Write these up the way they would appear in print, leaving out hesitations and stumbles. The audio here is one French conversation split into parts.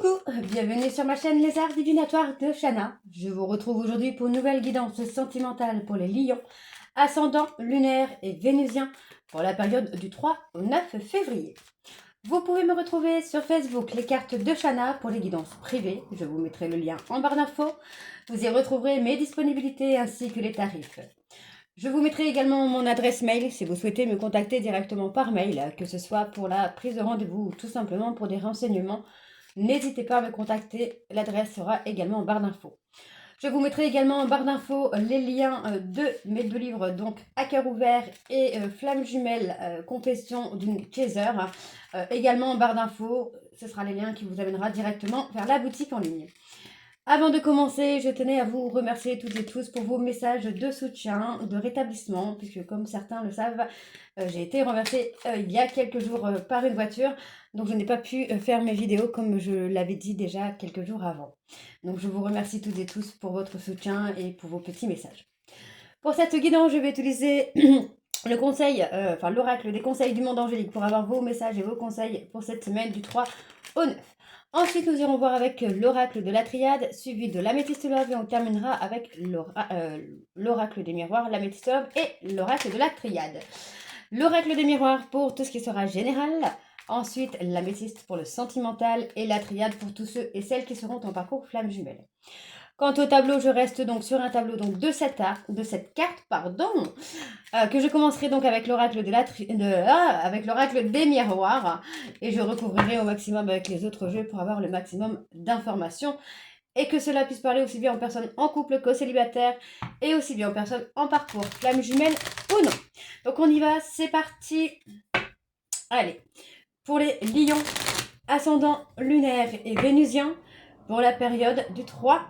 Coucou, bienvenue sur ma chaîne Les Arts Divinatoires de Shana. Je vous retrouve aujourd'hui pour une nouvelle guidance sentimentale pour les lions, ascendant, lunaire et vénusien pour la période du 3 au 9 février. Vous pouvez me retrouver sur Facebook, les cartes de Shana pour les guidances privées. Je vous mettrai le lien en barre d'infos. Vous y retrouverez mes disponibilités ainsi que les tarifs. Je vous mettrai également mon adresse mail si vous souhaitez me contacter directement par mail, que ce soit pour la prise de rendez-vous ou tout simplement pour des renseignements. N'hésitez pas à me contacter, l'adresse sera également en barre d'infos. Je vous mettrai également en barre d'infos les liens de mes deux livres, donc À cœur ouvert et Flamme jumelle, confession d'une chaser. Également en barre d'infos, ce sera les liens qui vous amènera directement vers la boutique en ligne. Avant de commencer, je tenais à vous remercier toutes et tous pour vos messages de soutien, de rétablissement, puisque comme certains le savent, j'ai été renversée il y a quelques jours par une voiture, donc je n'ai pas pu faire mes vidéos comme je l'avais dit déjà quelques jours avant. Donc je vous remercie toutes et tous pour votre soutien et pour vos petits messages. Pour cette guidance, je vais utiliser le conseil, l'oracle des conseils du monde angélique pour avoir vos messages et vos conseils pour cette semaine du 3 au 9. Ensuite, nous irons voir avec l'oracle de la triade, suivi de l'améthyste love, et on terminera avec l'oracle des miroirs, l'améthyste love et l'oracle de la triade. L'oracle des miroirs pour tout ce qui sera général, ensuite l'améthyste pour le sentimental et la triade pour tous ceux et celles qui seront en parcours flamme jumelle. Quant au tableau, je reste donc sur un tableau donc de cette carte, que je commencerai donc avec l'oracle avec l'oracle des miroirs, et je recouvrirai au maximum avec les autres jeux pour avoir le maximum d'informations et que cela puisse parler aussi bien aux personnes en couple qu'aux célibataires et aussi bien aux personnes en parcours flamme jumelle ou non. Donc on y va, c'est parti. Allez, pour les lions, ascendant lunaire et vénusien pour la période du 3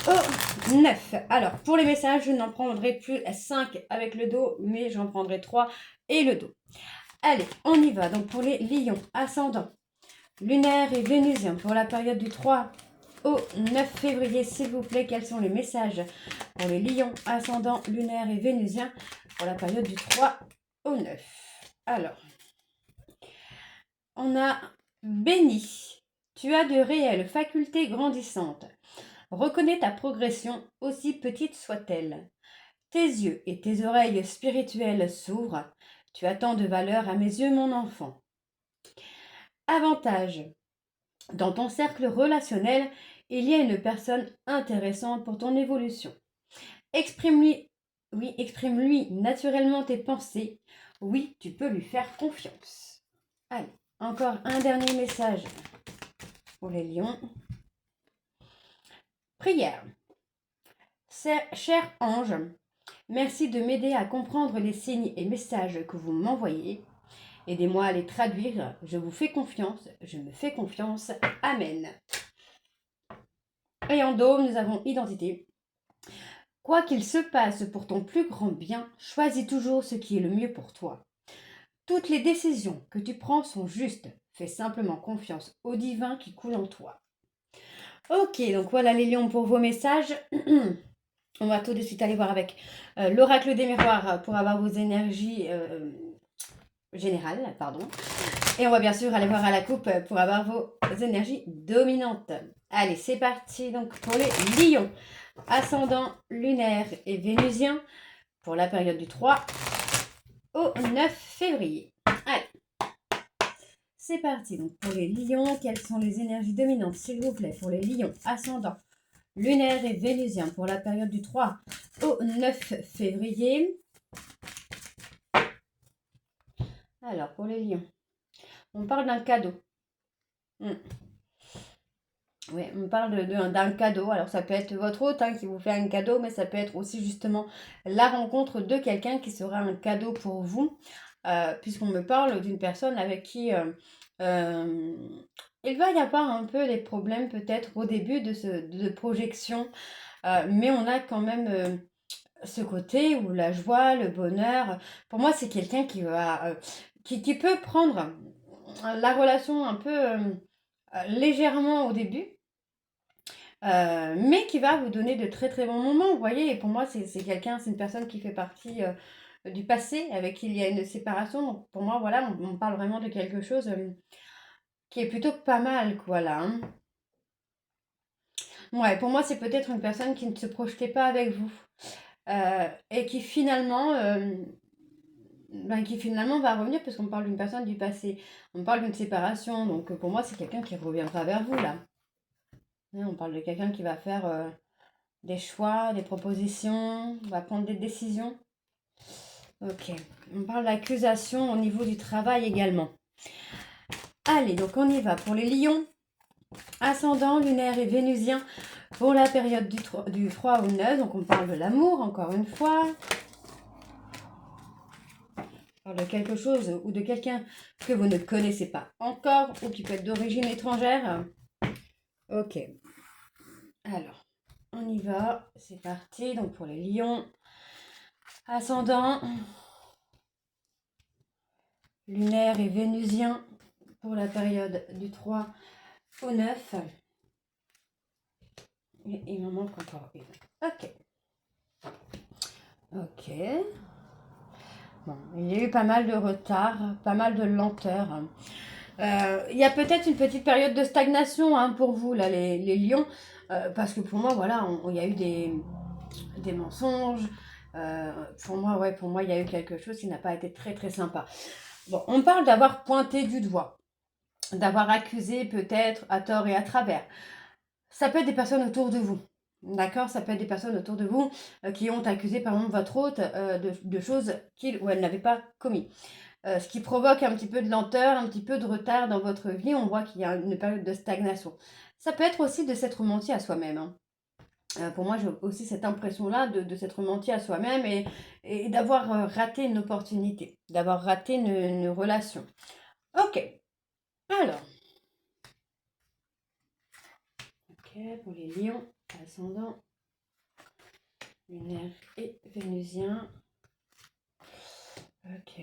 au 9. Alors, pour les messages, je n'en prendrai plus 5 avec le dos, mais j'en prendrai 3 et le dos. Allez, on y va. Donc, pour les lions, ascendant, lunaire et vénusien, pour la période du 3 au 9 février, s'il vous plaît, quels sont les messages pour les lions, ascendant, lunaire et vénusien, pour la période du 3 au 9. Alors, on a béni. Tu as de réelles facultés grandissantes. Reconnais ta progression, aussi petite soit-elle. Tes yeux et tes oreilles spirituelles s'ouvrent. Tu as tant de valeur à mes yeux, mon enfant. Avantage. Dans ton cercle relationnel, il y a une personne intéressante pour ton évolution. Exprime-lui naturellement tes pensées. Oui, tu peux lui faire confiance. Allez, encore un dernier message pour les lions. Prière. Cher ange, merci de m'aider à comprendre les signes et messages que vous m'envoyez. Aidez-moi à les traduire. Je vous fais confiance. Je me fais confiance. Amen. Et en dos, nous avons identité. Quoi qu'il se passe pour ton plus grand bien, choisis toujours ce qui est le mieux pour toi. Toutes les décisions que tu prends sont justes. Fais simplement confiance au divin qui coule en toi. Ok, donc voilà les lions pour vos messages. On va tout de suite aller voir avec l'oracle des miroirs pour avoir vos énergies générales, pardon. Et on va bien sûr aller voir à la coupe pour avoir vos énergies dominantes. Allez, c'est parti donc pour les lions, ascendant lunaire et vénusien pour la période du 3 au 9 février. Allez, c'est parti donc pour les lions. Quelles sont les énergies dominantes, s'il vous plaît, pour les lions, ascendant lunaire et vénusien pour la période du 3 au 9 février. Alors, pour les lions, on parle d'un cadeau. Oui, on parle d'un cadeau. Alors, ça peut être votre hôte qui vous fait un cadeau, mais ça peut être aussi justement la rencontre de quelqu'un qui sera un cadeau pour vous, puisqu'on me parle d'une personne avec qui il va y avoir un peu des problèmes peut-être au début de projection, mais on a quand même ce côté où la joie, le bonheur, pour moi c'est quelqu'un qui va, qui peut prendre la relation un peu légèrement au début, mais qui va vous donner de très très bons moments, vous voyez, et pour moi c'est une personne qui fait partie du passé, avec qui il y a une séparation, donc pour moi voilà, on parle vraiment de quelque chose qui est plutôt pas mal, quoi, là, hein. Ouais, pour moi, c'est peut-être une personne qui ne se projetait pas avec vous. Et qui finalement va revenir, parce qu'on parle d'une personne du passé. On parle d'une séparation. Donc pour moi, c'est quelqu'un qui reviendra vers vous, là. Hein, on parle de quelqu'un qui va faire des choix, des propositions, va prendre des décisions. Ok. On parle d'accusation au niveau du travail également. Allez, donc on y va pour les lions. Ascendant, lunaire et vénusien pour la période du 3 au 9. Donc on parle de l'amour, encore une fois. On parle de quelque chose ou de quelqu'un que vous ne connaissez pas encore ou qui peut être d'origine étrangère. Ok. Alors, on y va. C'est parti. Donc pour les lions. Ascendant, lunaire et vénusien pour la période du 3 au 9. Et il m'en manque encore une. Ok. Ok. Bon, il y a eu pas mal de retard, pas mal de lenteur. Il y a peut-être une petite période de stagnation hein, pour vous, là, les lions. Parce que pour moi, voilà, il y a eu des mensonges. Pour moi, il y a eu quelque chose qui n'a pas été très, très sympa. Bon, on parle d'avoir pointé du doigt, d'avoir accusé peut-être à tort et à travers. Ça peut être des personnes autour de vous. D'accord. Ça peut être des personnes autour de vous qui ont accusé, par exemple, votre hôte de choses qu'il ou elle n'avait pas commis. Ce qui provoque un petit peu de lenteur, un petit peu de retard dans votre vie. On voit qu'il y a une période de stagnation. Ça peut être aussi de s'être menti à soi-même. Hein. Pour moi, j'ai aussi cette impression-là de s'être menti à soi-même et d'avoir raté une opportunité, d'avoir raté une relation. Ok. Alors. Ok, pour les lions, ascendant, lunaire et vénusien. Ok.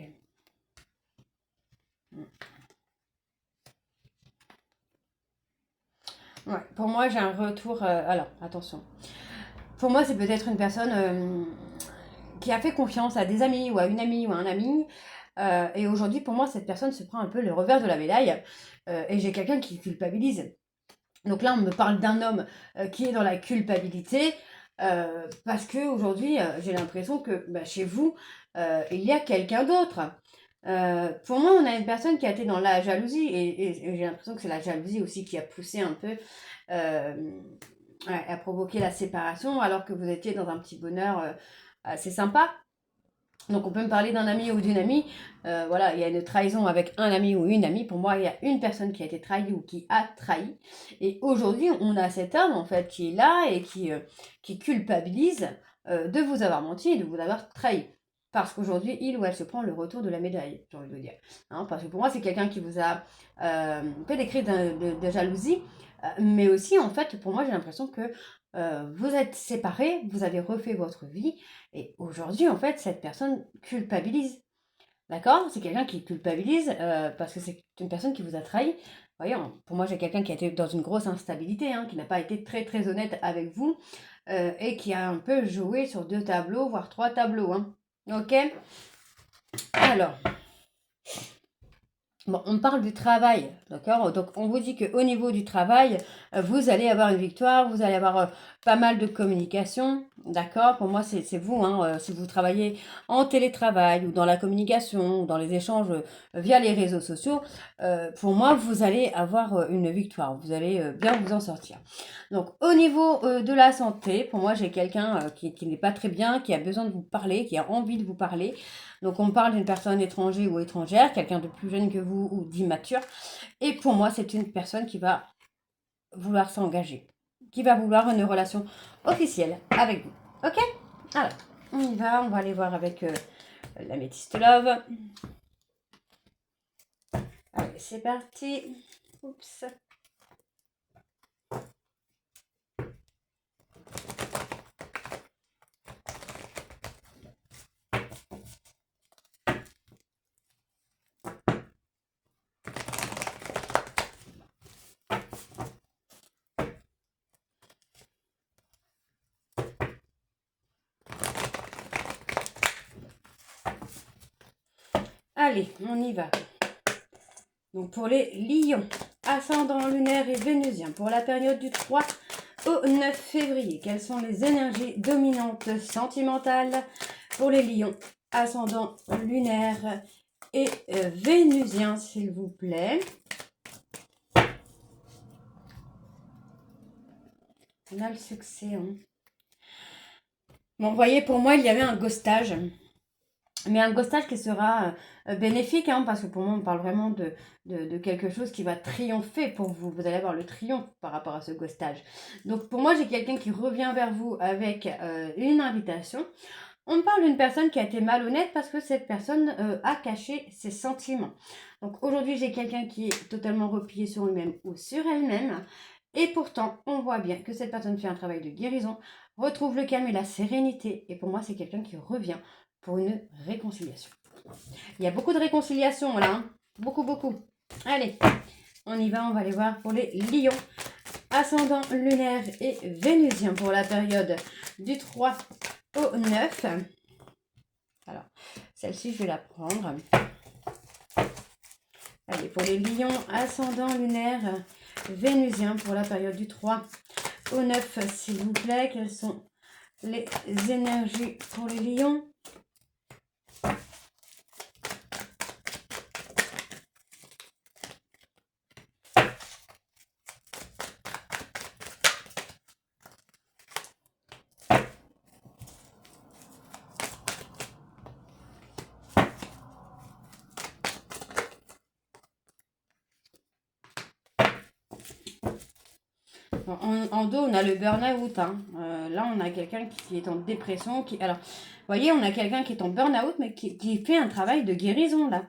Ouais, pour moi, j'ai un retour. Alors, attention. Pour moi, c'est peut-être une personne qui a fait confiance à des amis ou à une amie ou à un ami. Et aujourd'hui, pour moi, cette personne se prend un peu le revers de la médaille. Et j'ai quelqu'un qui culpabilise. Donc là, on me parle d'un homme qui est dans la culpabilité. Parce que aujourd'hui, j'ai l'impression que chez vous, il y a quelqu'un d'autre. Pour moi, on a une personne qui a été dans la jalousie et j'ai l'impression que c'est la jalousie aussi qui a poussé un peu à provoquer la séparation alors que vous étiez dans un petit bonheur assez sympa. Donc on peut me parler d'un ami ou d'une amie. Voilà, il y a une trahison avec un ami ou une amie. Pour moi, il y a une personne qui a été trahie ou qui a trahi. Et aujourd'hui, on a cet homme en fait qui est là et qui culpabilise de vous avoir menti et de vous avoir trahi. Parce qu'aujourd'hui, il ou elle se prend le retour de la médaille, j'ai envie de vous dire. Hein, parce que pour moi, c'est quelqu'un qui vous a fait des crises de jalousie. Mais aussi, en fait, pour moi, j'ai l'impression que vous êtes séparés, vous avez refait votre vie. Et aujourd'hui, en fait, cette personne culpabilise. D'accord. C'est quelqu'un qui culpabilise parce que c'est une personne qui vous a trahi. Voyez, pour moi, j'ai quelqu'un qui a été dans une grosse instabilité, hein, qui n'a pas été très très honnête avec vous et qui a un peu joué sur 2 tableaux, voire 3 tableaux. Hein. Ok. Alors, bon, on parle du travail, d'accord. Donc, on vous dit qu'au niveau du travail, vous allez avoir une victoire, vous allez avoir pas mal de communication, d'accord. Pour moi, c'est vous, hein, si vous travaillez en télétravail ou dans la communication ou dans les échanges via les réseaux sociaux, pour moi, vous allez avoir une victoire, vous allez bien vous en sortir. Donc, au niveau de la santé, pour moi, j'ai quelqu'un qui n'est pas très bien, qui a besoin de vous parler, qui a envie de vous parler. Donc on parle d'une personne étrangère ou étrangère, quelqu'un de plus jeune que vous ou d'immature. Et pour moi, c'est une personne qui va vouloir s'engager, qui va vouloir une relation officielle avec vous. Ok. Alors, on va aller voir avec la métiste love. Allez, c'est parti. Oups. Allez, on y va. Donc pour les lions, ascendant lunaire et vénusien, pour la période du 3 au 9 février. Quelles sont les énergies dominantes sentimentales pour les lions, ascendant lunaire et vénusien, s'il vous plaît. On a le succès. Hein. Bon, vous voyez, pour moi, il y avait un ghostage. Mais un ghostage qui sera bénéfique, hein, parce que pour moi, on parle vraiment de quelque chose qui va triompher pour vous. Vous allez avoir le triomphe par rapport à ce ghostage. Donc, pour moi, j'ai quelqu'un qui revient vers vous avec une invitation. On parle d'une personne qui a été malhonnête parce que cette personne a caché ses sentiments. Donc, aujourd'hui, j'ai quelqu'un qui est totalement replié sur lui-même ou sur elle-même. Et pourtant, on voit bien que cette personne fait un travail de guérison, retrouve le calme et la sérénité. Et pour moi, c'est quelqu'un qui revient pour une réconciliation. Il y a beaucoup de réconciliation là, hein. Beaucoup, beaucoup. Allez, on y va, on va aller voir pour les lions. Ascendant lunaire et vénusien pour la période du 3 au 9. Alors, celle-ci, je vais la prendre. Allez, pour les lions, ascendant lunaire, vénusien pour la période du 3 au 9, s'il vous plaît. Quelles sont les énergies pour les lions? En dos, on a le burn-out. Hein. Là, on a quelqu'un qui est en dépression. Alors, vous voyez, on a quelqu'un qui est en burn-out, mais qui fait un travail de guérison, là.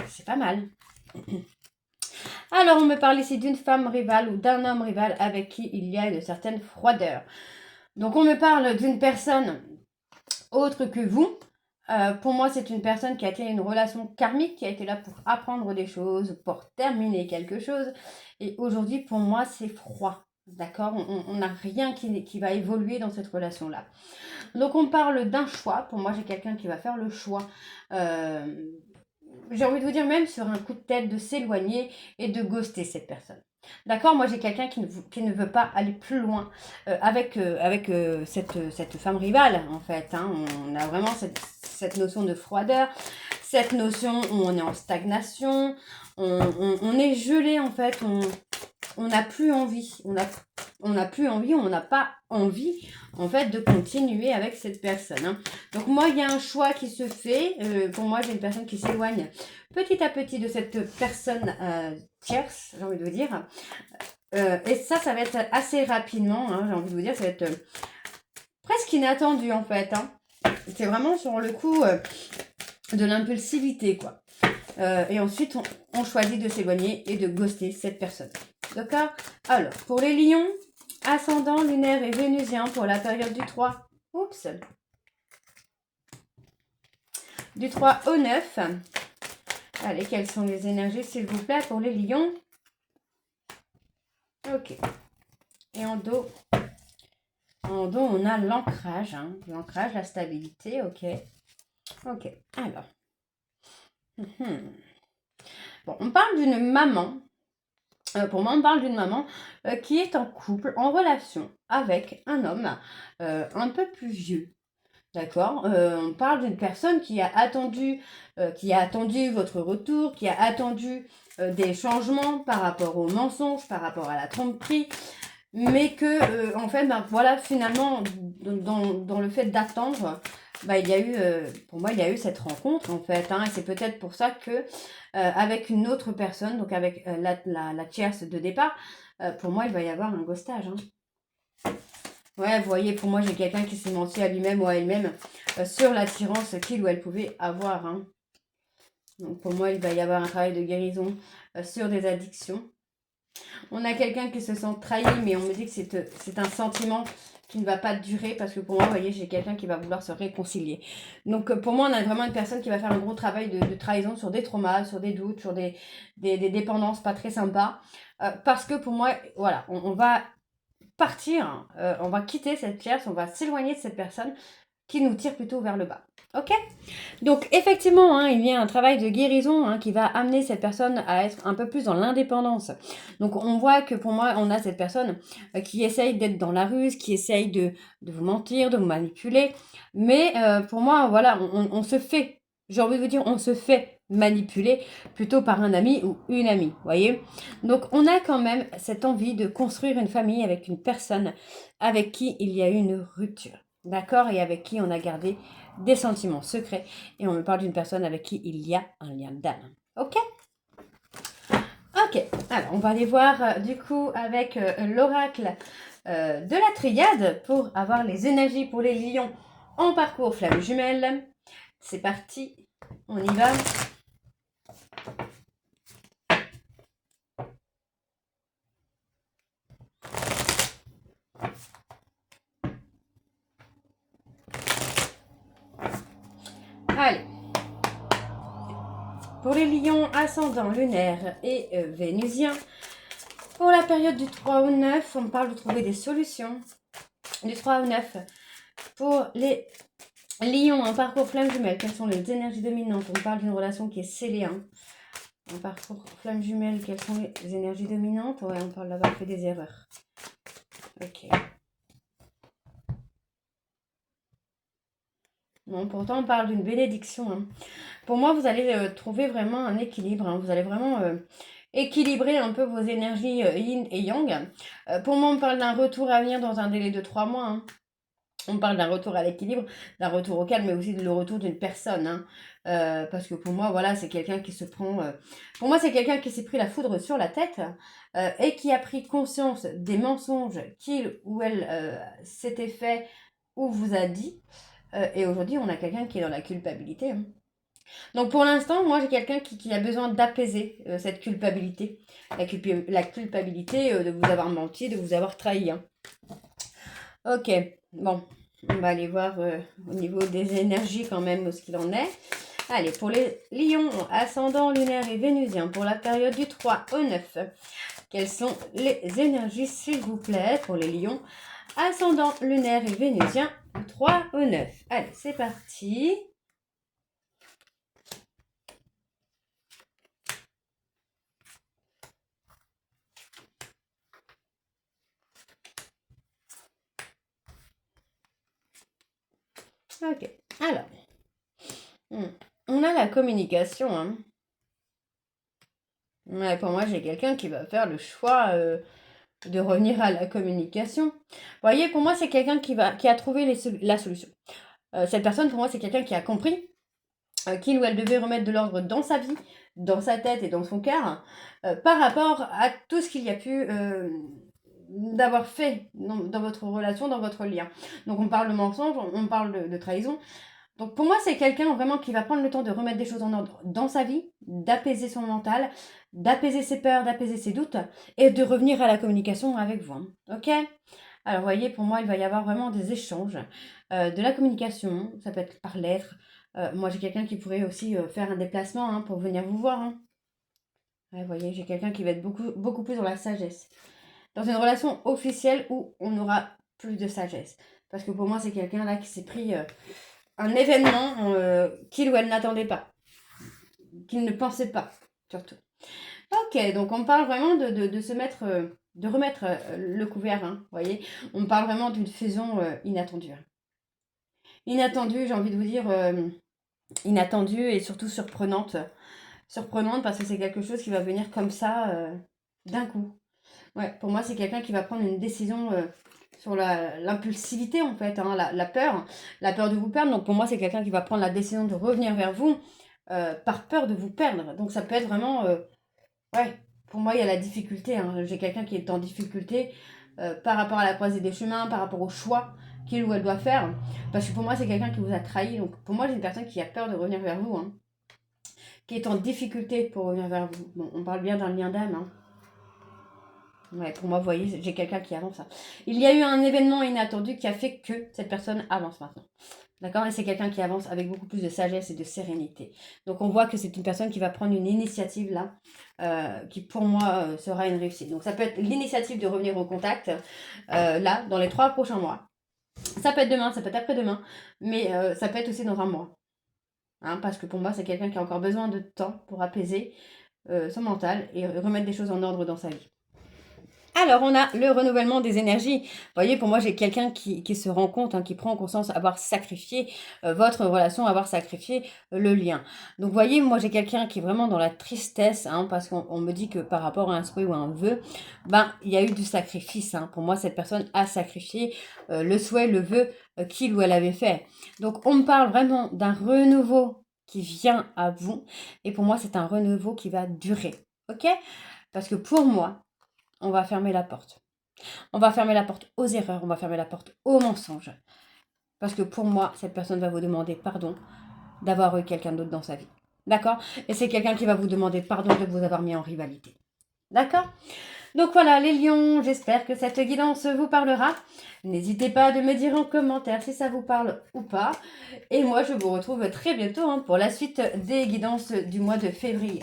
C'est pas mal. Alors, on me parle ici d'une femme rivale ou d'un homme rival avec qui il y a une certaine froideur. Donc, on me parle d'une personne autre que vous. Pour moi, c'est une personne qui a été une relation karmique, qui a été là pour apprendre des choses, pour terminer quelque chose. Et aujourd'hui, pour moi, c'est froid. D'accord, on n'a rien qui va évoluer dans cette relation-là. Donc, on parle d'un choix. Pour moi, j'ai quelqu'un qui va faire le choix. J'ai envie de vous dire même sur un coup de tête de s'éloigner et de ghoster cette personne. D'accord, moi j'ai quelqu'un qui ne veut pas aller plus loin avec cette femme rivale en fait. Hein. On a vraiment cette notion de froideur, cette notion où on est en stagnation, on est gelé en fait, on n'a plus envie, on n'a plus envie, on n'a pas envie en fait de continuer avec cette personne. Hein. Donc moi il y a un choix qui se fait, pour moi j'ai une personne qui s'éloigne petit à petit de cette personne tierce, j'ai envie de vous dire. Et ça va être assez rapidement, hein, j'ai envie de vous dire, ça va être presque inattendu en fait. Hein. C'est vraiment sur le coup de l'impulsivité quoi. Et ensuite on choisit de s'éloigner et de ghoster cette personne. D'accord? Alors, pour les lions, ascendant lunaire et vénusien pour la période du 3. Oups. Du 3 au 9. Allez, quelles sont les énergies, s'il vous plaît, pour les lions? Ok. Et en dos, on a l'ancrage. Hein. L'ancrage, la stabilité, ok. Ok, alors. Bon, on parle d'une maman. Pour moi, on parle d'une maman qui est en couple, en relation avec un homme un peu plus vieux. D'accord, on parle d'une personne qui a attendu votre retour, qui a attendu des changements par rapport aux mensonges, par rapport à la tromperie, mais que en fait, ben, voilà, finalement, dans le fait d'attendre, bah, il y a eu, pour moi, il y a eu cette rencontre en fait, hein, et c'est peut-être pour ça que avec une autre personne, donc avec la tierce de départ, pour moi, il va y avoir un ghostage. Hein. Ouais, vous voyez, pour moi, j'ai quelqu'un qui s'est menti à lui-même ou à elle-même sur l'attirance qu'il ou elle pouvait avoir. Hein. Donc, pour moi, il va y avoir un travail de guérison sur des addictions. On a quelqu'un qui se sent trahi, mais on me dit que c'est un sentiment qui ne va pas durer parce que pour moi, vous voyez, j'ai quelqu'un qui va vouloir se réconcilier. Donc, pour moi, on a vraiment une personne qui va faire un gros travail de trahison sur des traumas, sur des doutes, sur des dépendances pas très sympas. Parce que pour moi, voilà, on va partir, on va quitter cette tierce, on va s'éloigner de cette personne qui nous tire plutôt vers le bas. Ok? Donc effectivement, hein, il y a un travail de guérison hein, qui va amener cette personne à être un peu plus dans l'indépendance. Donc on voit que pour moi, on a cette personne qui essaye d'être dans la ruse, qui essaye de vous mentir, de vous manipuler. Mais pour moi, voilà, on se fait, j'ai envie de vous dire, on se fait manipuler plutôt par un ami ou une amie, voyez. Donc on a quand même cette envie de construire une famille avec une personne avec qui il y a eu une rupture, d'accord, et avec qui on a gardé des sentiments secrets, et on me parle d'une personne avec qui il y a un lien d'âme. Ok? Ok, alors on va aller voir du coup avec l'oracle de la triade pour avoir les énergies pour les lions en parcours flamme jumelle. C'est parti, on y va. Allez. Pour les lions ascendant lunaire et vénusien, pour la période du 3 au 9, on parle de trouver des solutions. Du 3 au 9, pour les lions en parcours flamme jumelle, quelles sont les énergies dominantes? On parle d'une relation qui est scellée. Hein. En parcours flamme jumelle, quelles sont les énergies dominantes? Ouais, on parle d'avoir fait des erreurs. Ok. Bon, pourtant, on parle d'une bénédiction. Hein. Pour moi, vous allez trouver vraiment un équilibre. Hein. Vous allez vraiment équilibrer un peu vos énergies yin et yang. Pour moi, on parle d'un retour à venir dans un délai de 3 mois. Hein. On parle d'un retour à l'équilibre, d'un retour au calme, mais aussi de le retour d'une personne. Hein. Parce que pour moi, voilà, c'est quelqu'un qui se prend... Pour moi, c'est quelqu'un qui s'est pris la foudre sur la tête et qui a pris conscience des mensonges qu'il ou elle s'était fait ou vous a dit. Et aujourd'hui, on a quelqu'un qui est dans la culpabilité. Hein. Donc pour l'instant, moi j'ai quelqu'un qui a besoin d'apaiser cette culpabilité. La culpabilité de vous avoir menti, de vous avoir trahi. Hein. Ok, bon, on va aller voir au niveau des énergies quand même ce qu'il en est. Allez, pour les lions, ascendant lunaire et vénusien, pour la période du 3 au 9, quelles sont les énergies s'il vous plaît pour les lions ascendant lunaire et vénusien du 3 au 9. Allez, c'est parti. Ok, alors, on a la communication. Hein. Ouais, pour moi, j'ai quelqu'un qui va faire le choix de revenir à la communication. Vous voyez, pour moi, c'est quelqu'un qui a trouvé la solution. Cette personne, pour moi, c'est quelqu'un qui a compris qu'il ou elle devait remettre de l'ordre dans sa vie, dans sa tête et dans son cœur, par rapport à tout ce qu'il y a pu d'avoir fait dans votre relation, dans votre lien. Donc on parle de mensonge, on parle de trahison. Donc pour moi, c'est quelqu'un vraiment qui va prendre le temps de remettre des choses en ordre dans sa vie, d'apaiser son mental, d'apaiser ses peurs, d'apaiser ses doutes et de revenir à la communication avec vous. Hein. Ok? Alors, vous voyez, pour moi, il va y avoir vraiment des échanges, de la communication, ça peut être par lettre. Moi, j'ai quelqu'un qui pourrait aussi faire un déplacement hein, pour venir vous voir. Hein. Ouais, vous voyez, j'ai quelqu'un qui va être beaucoup plus dans la sagesse. Dans une relation officielle où on aura plus de sagesse. Parce que pour moi, c'est quelqu'un là qui s'est pris un événement qu'il ou elle n'attendait pas. Qu'il ne pensait pas, surtout. Ok, donc on parle vraiment de se mettre, de remettre le couvert, hein, vous voyez. On parle vraiment d'une fusion inattendue. Hein. Inattendue, j'ai envie de vous dire, inattendue et surtout surprenante. Surprenante parce que c'est quelque chose qui va venir comme ça, d'un coup. Ouais, pour moi, c'est quelqu'un qui va prendre une décision sur l'impulsivité, en fait, hein, la peur de vous perdre. Donc pour moi, c'est quelqu'un qui va prendre la décision de revenir vers vous par peur de vous perdre. Donc ça peut être vraiment... ouais, pour moi, il y a la difficulté. Hein. J'ai quelqu'un qui est en difficulté par rapport à la croisée des chemins, par rapport au choix qu'il ou elle doit faire. Parce que pour moi, c'est quelqu'un qui vous a trahi. Donc pour moi, j'ai une personne qui a peur de revenir vers vous, hein, qui est en difficulté pour revenir vers vous. Bon, on parle bien d'un lien d'âme. Hein. Ouais, pour moi, vous voyez, j'ai quelqu'un qui avance. Hein. Il y a eu un événement inattendu qui a fait que cette personne avance maintenant. D'accord? Et c'est quelqu'un qui avance avec beaucoup plus de sagesse et de sérénité. Donc on voit que c'est une personne qui va prendre une initiative là, qui pour moi sera une réussite. Donc ça peut être l'initiative de revenir au contact, là, dans les 3 prochains mois. Ça peut être demain, ça peut être après-demain, mais ça peut être aussi dans un mois. Hein, parce que pour moi, c'est quelqu'un qui a encore besoin de temps pour apaiser son mental et remettre des choses en ordre dans sa vie. Alors, on a le renouvellement des énergies. Vous voyez, pour moi, j'ai quelqu'un qui se rend compte, hein, qui prend conscience avoir sacrifié votre relation, avoir sacrifié le lien. Donc, vous voyez, moi, j'ai quelqu'un qui est vraiment dans la tristesse, hein, parce qu'on me dit que par rapport à un souhait ou un vœu, ben, il y a eu du sacrifice. Hein. Pour moi, cette personne a sacrifié le souhait, le vœu qu'il ou elle avait fait. Donc, on me parle vraiment d'un renouveau qui vient à vous. Et pour moi, c'est un renouveau qui va durer. OK? Parce que pour moi, on va fermer la porte. On va fermer la porte aux erreurs, on va fermer la porte aux mensonges. Parce que pour moi, cette personne va vous demander pardon d'avoir eu quelqu'un d'autre dans sa vie. D'accord? Et c'est quelqu'un qui va vous demander pardon de vous avoir mis en rivalité. D'accord? Donc voilà, les lions, j'espère que cette guidance vous parlera. N'hésitez pas de me dire en commentaire si ça vous parle ou pas. Et moi, je vous retrouve très bientôt pour la suite des guidances du mois de février.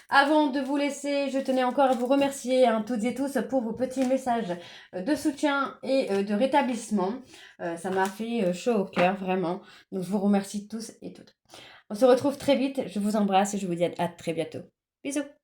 Avant de vous laisser, je tenais encore à vous remercier toutes et tous pour vos petits messages de soutien et de rétablissement. Ça m'a fait chaud au cœur, vraiment. Donc je vous remercie tous et toutes. On se retrouve très vite. Je vous embrasse et je vous dis à très bientôt. Bisous.